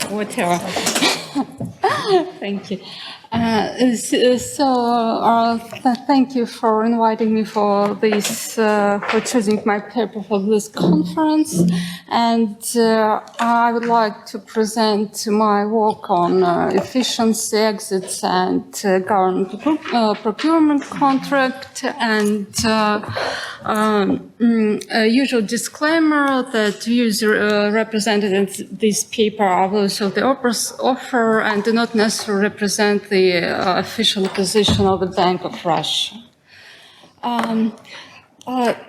Whatever. Thank you. Thank you for inviting me for this, for choosing my paper for this conference. And I would like to present my work on efficiency, exits, and government procurement contract. And a usual disclaimer that views represented in this paper are those of the author and do not necessarily represent the official position of the Bank of Russia.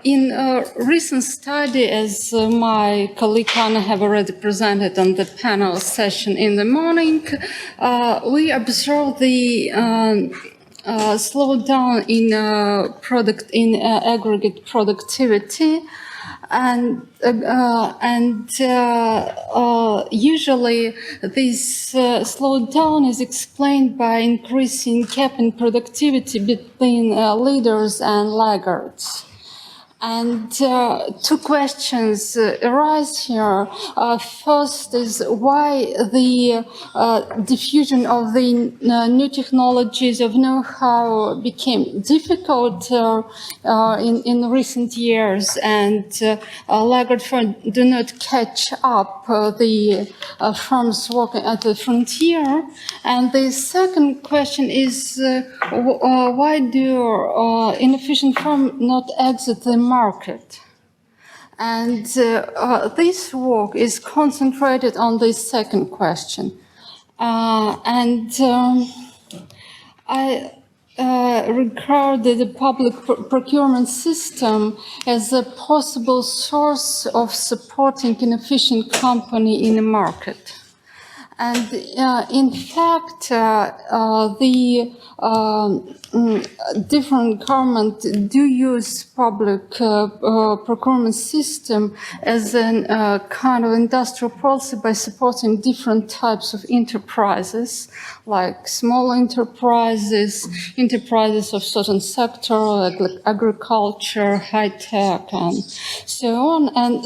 In a recent study, as my colleague Anna have already presented on the panel session in the morning, we observed the slowdown in aggregate productivity, and usually this slowdown is explained by increasing gap in productivity between leaders and laggards. And two questions arise here. First is why the diffusion of the new technologies of know-how became difficult in recent years, and laggard firms do not catch up the firms working at the frontier. And the second question is why do inefficient firms not exit the market? And this work is concentrated on this second question. I regard the public procurement system as a possible source of supporting inefficient company in the market. And in fact, the different governments do use public procurement system as a kind of industrial policy by supporting different types of enterprises, like small enterprises, enterprises of certain sector, like agriculture, high tech, and so on. And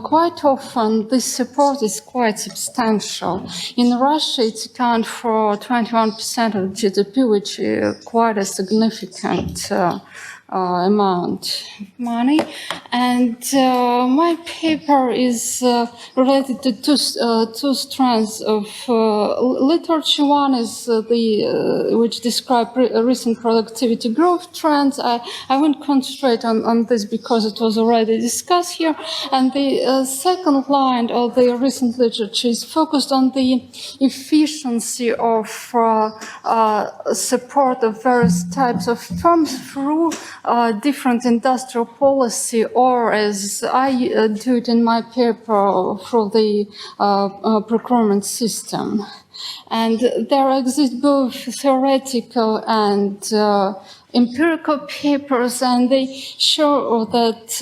quite often this support is quite substantial. In Russia, it accounts for 21% of GDP, which is quite a significant amount of money. And my paper is related to two strands of literature. One is which describe recent productivity growth trends. I won't concentrate on this because it was already discussed here. And the second line of the recent literature is focused on the efficiency of support of various types of firms through different industrial policy, or as I do it in my paper, through the procurement system. And there exist both theoretical and empirical papers, and they show that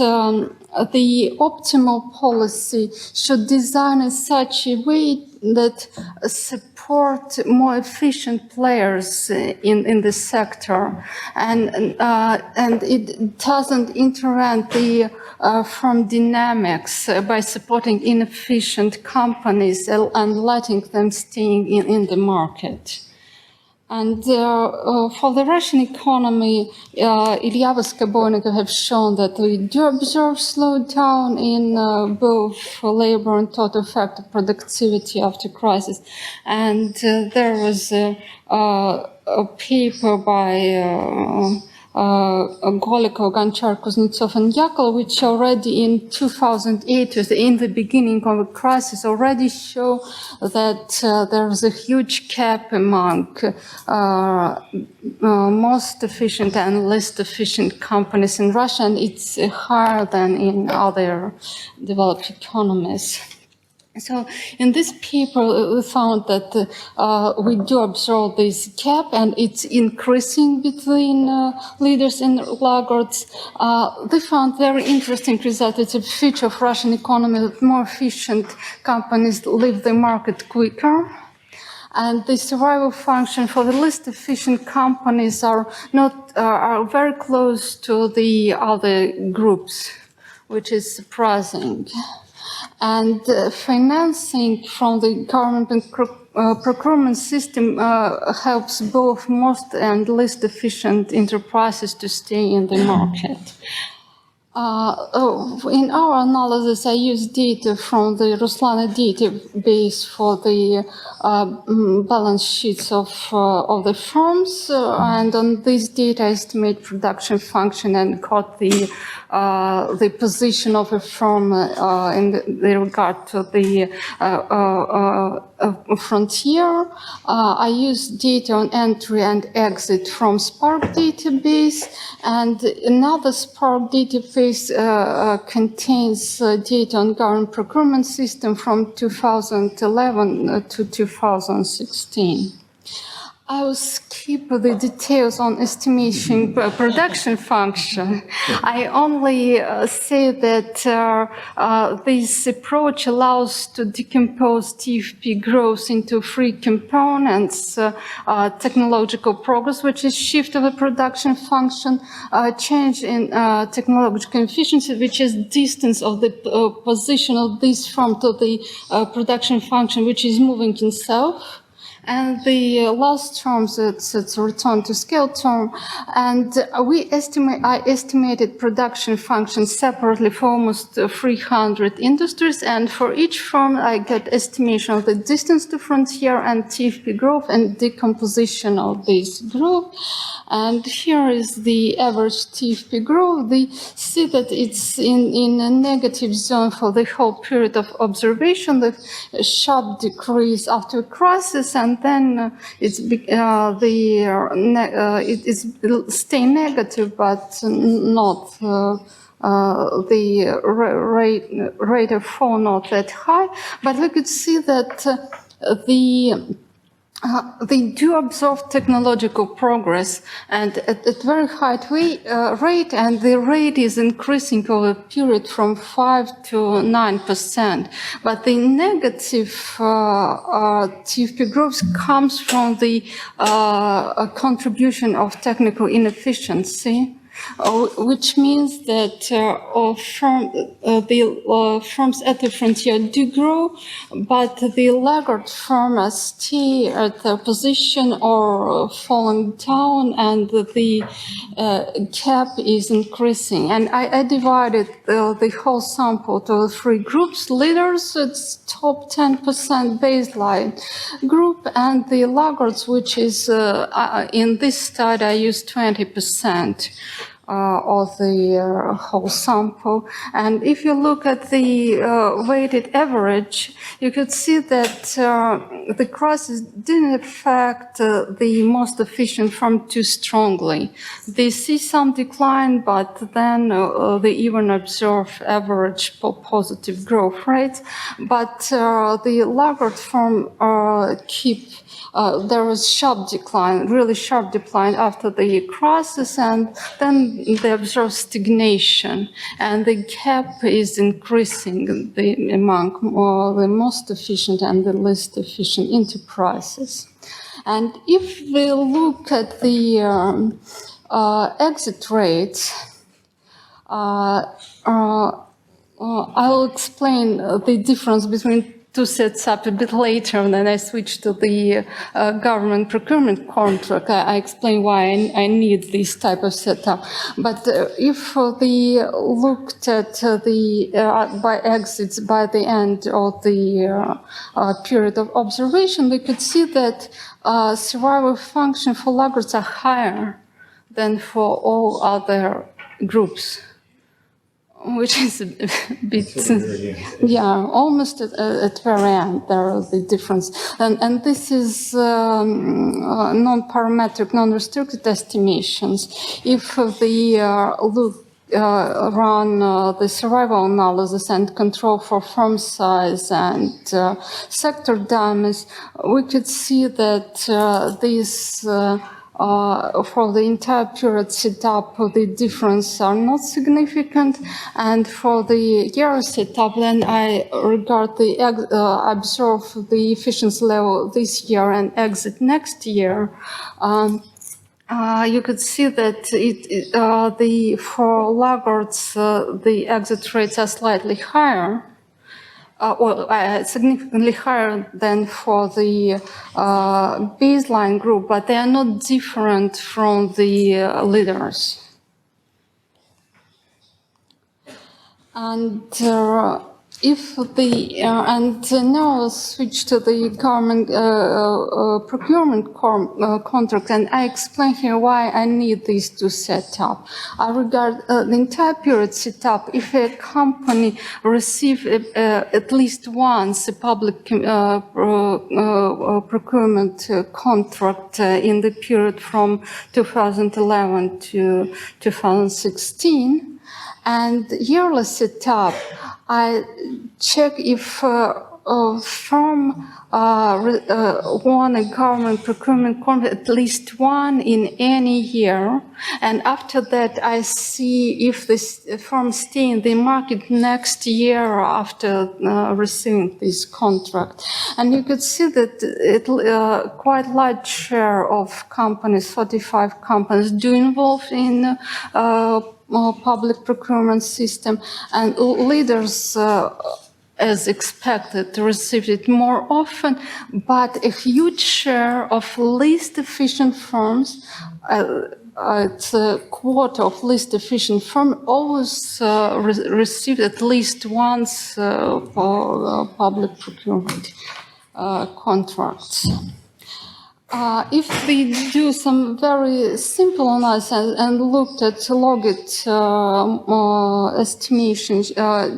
the optimal policy should design in such a way that support more efficient players in the sector, and it doesn't interrupt the firm dynamics by supporting inefficient companies and letting them stay in the market. And for the Russian economy, Ilyava and have shown that we do observe slowdown in both labor and total effective productivity after crisis. And there was a paper by Golikov, Gonchar, Kuznetsov, and Yakel, which already in 2008, in the beginning of the crisis, already show that there is a huge gap among most efficient and least efficient companies in Russia, and it's higher than in other developed economies. So in this paper, we found that we do observe this gap, and it's increasing between leaders and laggards. They found very interesting result. It's a feature of Russian economy that more efficient companies leave the market quicker. And the survival function for the least efficient companies are very close to the other groups, which is surprising. And financing from the government and procurement system helps both most and least efficient enterprises to stay in the market. In our analysis, I use data from the Ruslana database for the balance sheets of the firms, and on this data, I estimate production function and got the position of a firm in regard to the frontier. I use data on entry and exit from Spark database, and another Spark database contains data on government procurement system from 2011 to 2016. I will skip the details on estimation production function. I only say that this approach allows to decompose TFP growth into three components: technological progress, which is shift of the production function; change in technological efficiency, which is distance of the position of this firm to the production function, which is moving itself. And the last term, it's a return to scale term. And I estimated production functions separately for almost 300 industries. And for each firm, I get estimation of the distance to frontier and TFP growth and decomposition of this growth. And here is the average TFP growth. They see that it's in a negative zone for the whole period of observation, the sharp decrease after a crisis, and then it stay negative, but not the rate of fall not that high. But we could see that they do observe technological progress and at very high rate, and the rate is increasing over a period from 5 to 9%. But the negative TFP growth comes from the contribution of technical inefficiency, which means that the firms at the frontier do grow, but the laggard firms stay at their position or falling down, and the gap is increasing. And I divided the whole sample to three groups: leaders, it's top 10% baseline group, and the laggards, which is in this study I used 20%. Of the whole sample. And if you look at the weighted average, you could see that the crisis didn't affect the most efficient firm too strongly. They see some decline, but then they even observe average positive growth rates. But the laggard firm there was sharp decline, really sharp decline after the crisis, and then they observe stagnation, and the gap is increasing among the most efficient and the least efficient enterprises. And if we look at the exit rates, I'll explain the difference between two sets up a bit later, and then I switched to the government procurement contract. I explain why I need this type of setup. But if we looked at the by exits by the end of the period of observation, we could see that survival function for laggards are higher than for all other groups, which is a bit, almost at very end, there is the difference. And this is non-parametric, non-restricted estimations. If we run the survival analysis and control for firm size and sector diamonds, we could see that these for the entire period setup, the difference are not significant, and for the year setup, then I regard the observe the efficiency level this year and exit next year. You could see that for laggards, the exit rates are slightly higher. significantly higher than for the baseline group, but they are not different from the leaders. And if the and now I'll switch to the government procurement contract, and I explain here why I need these to set up. I regard the entire period set up if a company receives at least once a public procurement contract in the period from 2011 to 2016. And yearly setup, I check if firm won a government procurement contract, at least one in any year. And after that, I see if this firm stay in the market next year after receiving this contract. And you could see that quite large share of companies, 45 companies, do involve in public procurement system, and leaders, as expected, received it more often, but a huge share of least efficient firms, it's a quarter of least efficient firms, always received at least once for public procurement contracts. If we do some very simple analysis and looked at logit estimations,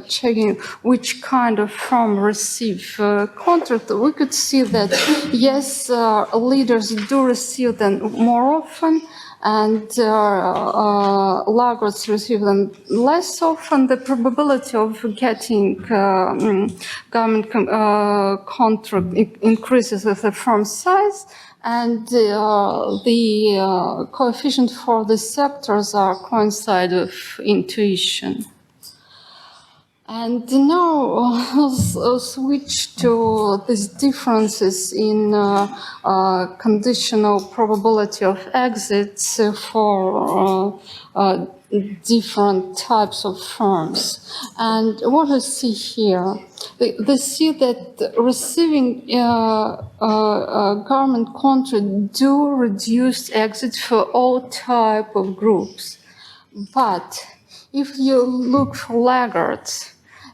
checking which kind of firm receive contract, we could see that yes, leaders do receive them more often, and laggards receive them less often. The probability of getting government contract increases with the firm size, and the coefficient for the sectors are coincide with intuition. And now I'll switch to these differences in conditional probability of exits for different types of firms. And what I see here, they see that receiving government contract do reduce exits for all type of groups. But if you look for laggards,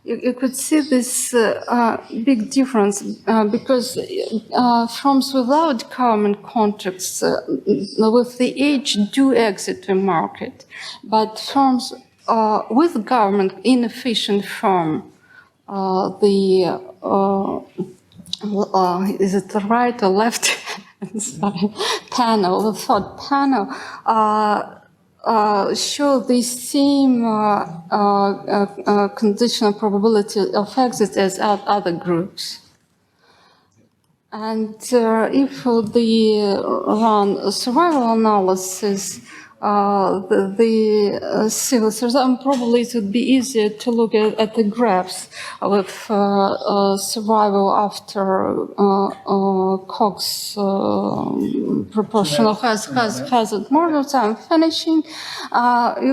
you could see this big difference because firms without government contracts with the age do exit the market, but firms with government inefficient firm, is it the right or left panel, the third panel, show the same conditional probability of exit as other groups. And if the run survival analysis, the civil result, probably it would be easier to look at the graphs with survival after Cox proportional hazard model. I'm finishing.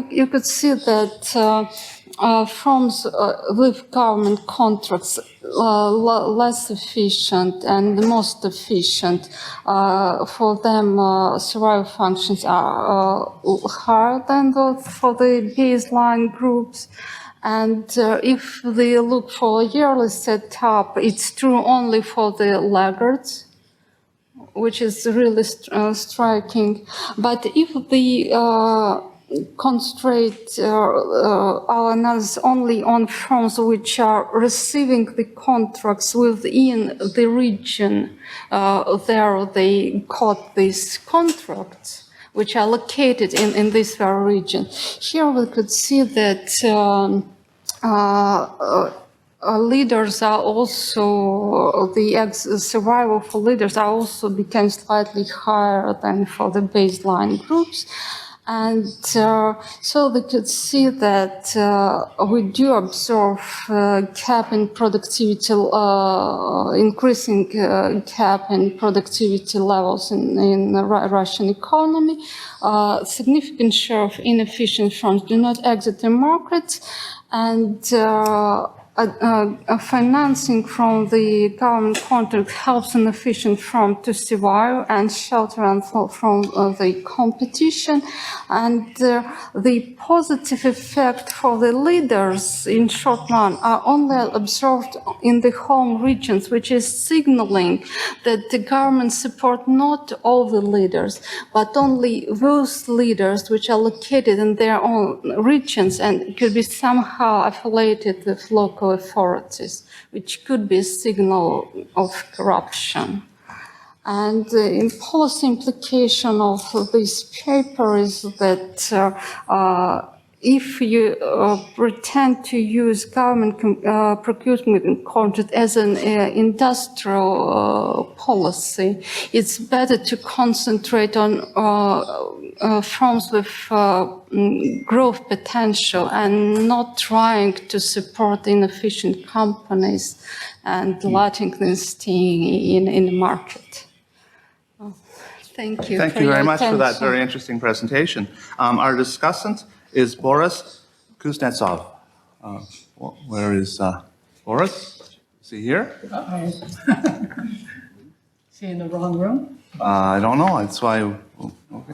You could see that firms with government contracts less efficient and the most efficient, for them survival functions are higher than those for the baseline groups. And if they look for a yearly setup, it's true only for the laggards, which is really striking. But if the concentrate our analysis only on firms which are receiving the contracts within the region there they got these contracts, which are located in this very region. Here we could see that leaders are also, the survival for leaders are also became slightly higher than for the baseline groups. And so we could see that we do observe cap in productivity, increasing cap in productivity levels in the Russian economy. Significant share of inefficient firms do not exit the market, and financing from the government contract helps an efficient firm to survive and shelter and from the competition. And the positive effect for the leaders in short run are only observed in the home regions, which is signaling that the government support not all the leaders, but only those leaders which are located in their own regions and could be somehow affiliated with local authorities, which could be a signal of corruption. And the policy implication of this paper is that if you pretend to use government procurement contract as an industrial policy, it's better to concentrate on firms with growth potential and not trying to support inefficient companies and letting them stay in the market. Thank you. Thank you very much for that very interesting presentation. Our discussant is Boris Kuznetsov. Where is Boris? Is he here? Is he in the wrong room? I don't know. That's why. Okay.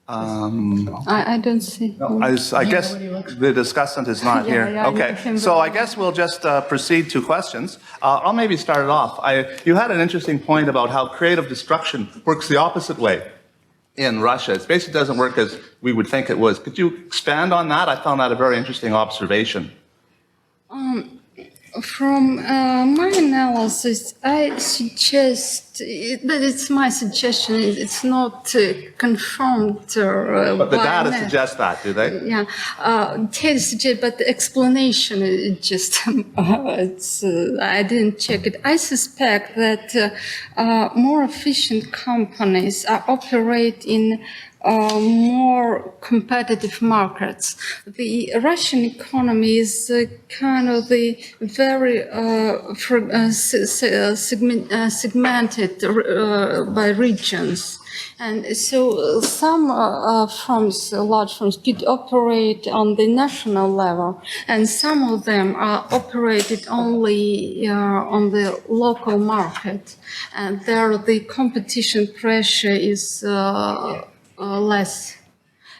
I don't see. I guess the discussant is not here. Yeah, okay, so I guess we'll just proceed to questions. I'll maybe start it off. You had an interesting point about how creative destruction works the opposite way in Russia. It basically doesn't work as we would think it was. Could you expand on that? I found that a very interesting observation. From my analysis, I suggest that it's my suggestion. It's not confirmed. But the data suggests that, do they? Yeah, data suggest, but the explanation is just I didn't check it. I suspect that more efficient companies operate in more competitive markets. The Russian economy is kind of the very segmented by regions. And so some firms, large firms, could operate on the national level, and some of them are operated only on the local market. And there the competition pressure is less.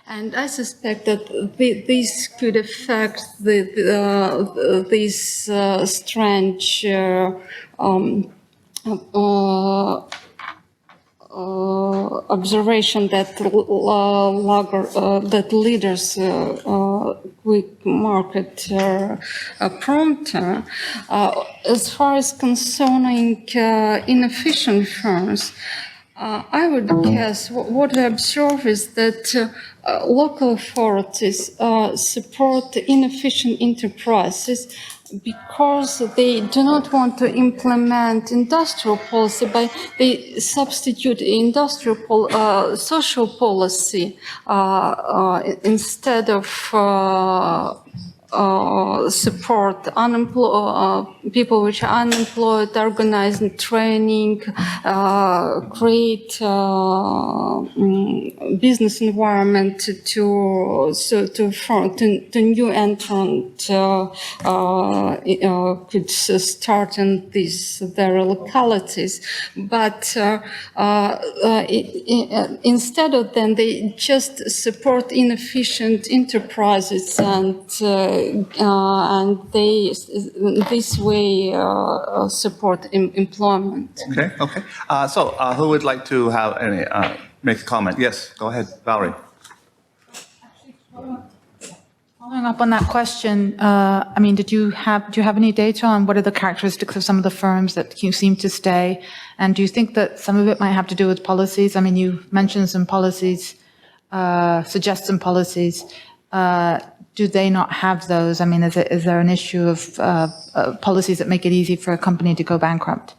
And I suspect that this could affect this strange observation that that leaders quick market prompter. As far as concerning inefficient firms, I would guess what I observe is that local authorities support inefficient enterprises because they do not want to implement industrial policy, but they substitute industrial social policy instead of support people which are unemployed, organizing training, create business environment to new entrant could start in their localities. But instead of them, they just support inefficient enterprises and they this way support employment. Okay. So who would like to have any make a comment? Yes, go ahead, Valerie. Following up on that question, I mean, do you have any data on what are the characteristics of some of the firms that seem to stay? And do you think that some of it might have to do with policies? I mean, you mentioned some policies, suggest some policies. Do they not have those? I mean, is there an issue of policies that make it easy for a company to go bankrupt?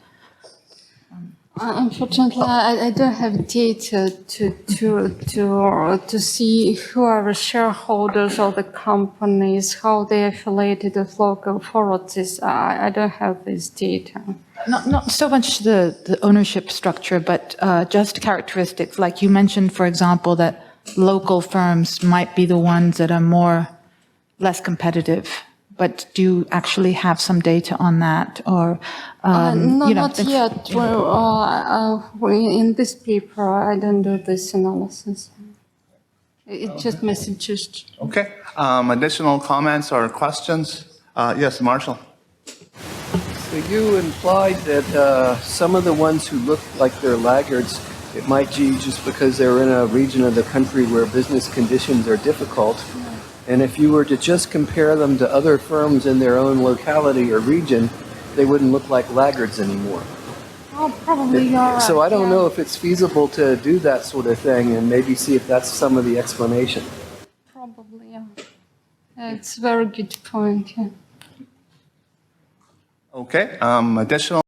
Unfortunately, I don't have data to see who are the shareholders of the companies, how they are affiliated with local authorities. I don't have this data. Not so much the ownership structure, but just characteristics. Like you mentioned, for example, that local firms might be the ones that are less competitive but do you actually have some data on that, or No, you know, not yet. In this paper, I don't do this analysis. It's just messages. Okay. Additional comments or questions? Yes, Marshall. So you implied that some of the ones who look like they're laggards, it might be just because they're in a region of the country where business conditions are difficult. And if you were to just compare them to other firms in their own locality or region, they wouldn't look like laggards anymore. Oh, probably you're right. So I don't yeah. know if it's feasible to do that sort of thing and maybe see if that's some of the explanation. Probably, yeah. It's a very good point, yeah. Okay. Additional